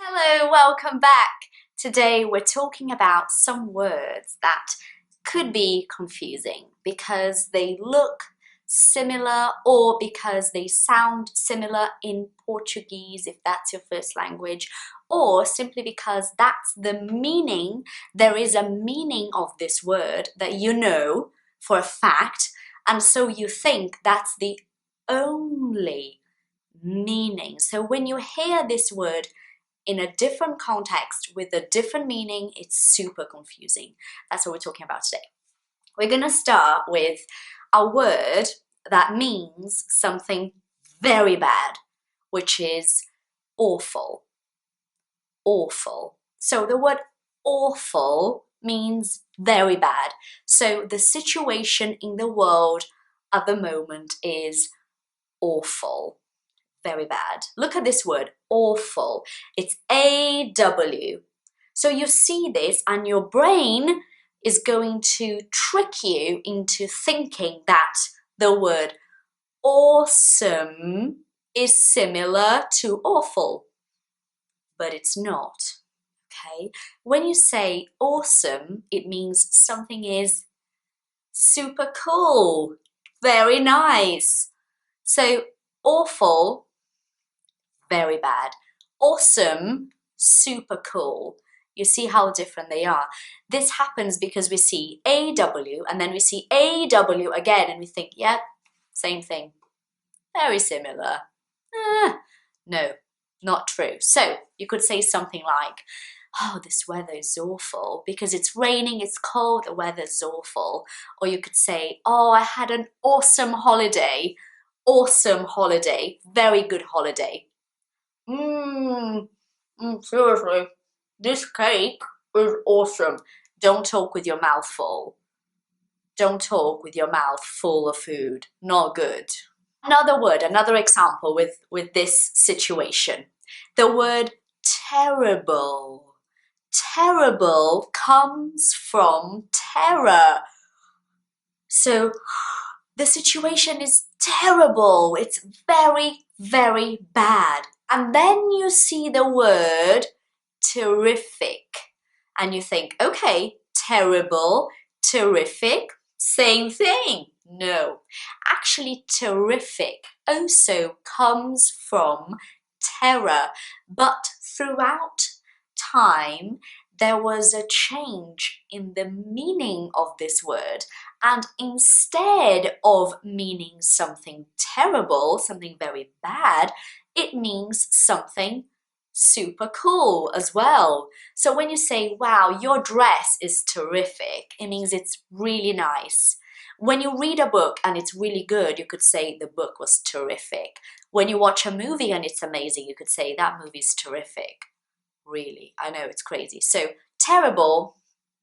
Hello, welcome back. Today we're talking about some words that could be confusing because they look similar or because they sound similar in Portuguese if that's your first language, or simply because that's the meaning. There is a meaning of this word that you know for a fact, and so you think that's the only meaning. So when you hear this word in a different context with a different meaning, it's super confusing. That's what we're talking about today. We're gonna start with a word that means something very bad, which is awful. Awful. So the word awful means very bad. So the situation in the world at the moment is awful. Very bad. Look at this word, awful. It's A-W. So you see this and your brain is going to trick you into thinking that the word awesome is similar to awful, but it's not, okay? When you say awesome, it means something is super cool, very nice. So awful, very bad. Awesome, super cool. You see how different they are. This happens because we see AW and then we see AW again and we think, yep, same thing. Very similar. No, not true. So you could say something like, oh, this weather is awful because it's raining, it's cold, the weather's awful. Or you could say, oh, I had an awesome holiday. Awesome holiday, very good holiday. Seriously, this cake is awesome. Don't talk with your mouth full. Don't talk with your mouth full of food. Not good. Another word, another example with this situation. The word terrible. Terrible comes from terror. So the situation is terrible. It's very, very bad. And then you see the word terrific and you think, okay, terrible, terrific, same thing. No, actually terrific also comes from terror, but throughout time there was a change in the meaning of this word, and instead of meaning something terrible, something very bad, it means something super cool as well. So when you say, wow, your dress is terrific, it means it's really nice. When you read a book and it's really good, you could say the book was terrific. When you watch a movie and it's amazing, you could say that movie's terrific. Really, I know it's crazy. So terrible,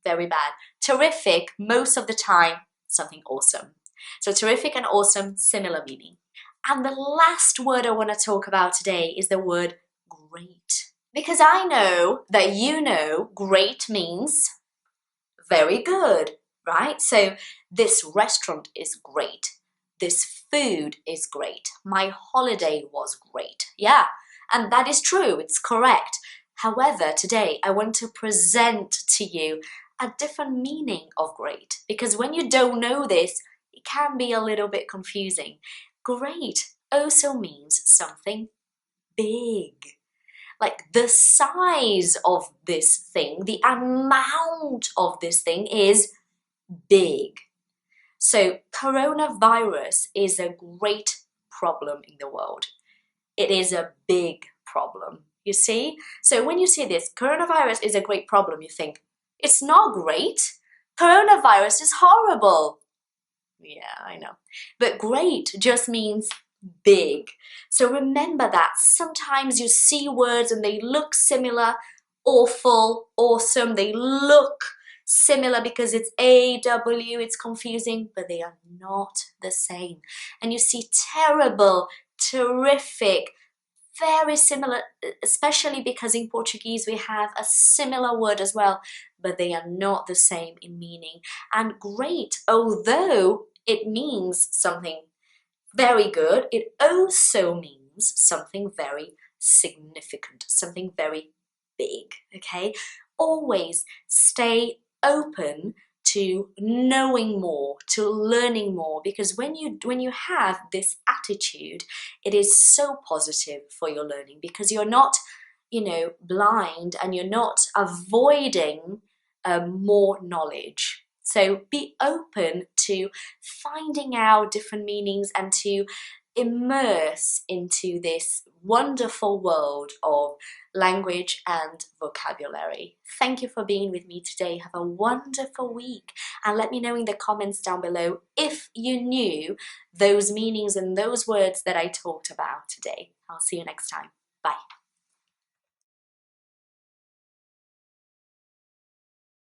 very bad. Terrific, most of the time, something awesome. So terrific and awesome, similar meaning. And the last word I want to talk about today is the word great. Because I know that you know great means very good, right? So this restaurant is great. This food is great. My holiday was great. Yeah, and that is true. It's correct. However, today I want to present to you a different meaning of great, because when you don't know this, it can be a little bit confusing. Great also means something big. Like the size of this thing, the amount of this thing is big. So coronavirus is a great problem in the world. It is a big problem, you see? So when you see this, coronavirus is a great problem, you think, it's not great. Coronavirus is horrible. Yeah, I know. But great just means big. So remember that. Sometimes you see words and they look similar. Awful, awesome, they look similar because it's AW, it's confusing, but they are not the same. And you see terrible, terrific, very similar, especially because in Portuguese we have a similar word as well, but they are not the same in meaning. And great, although it means something very good, it also means something very significant, something very big, okay? Always stay open to knowing more, to learning more, because when you have this attitude, it is so positive for your learning, because you're not, blind, and you're not avoiding more knowledge. So be open to finding out different meanings and to immerse into this wonderful world of language and vocabulary. Thank you for being with me today. Have a wonderful week, and let me know in the comments down below if you knew those meanings and those words that I talked about today. I'll see you next time. Bye.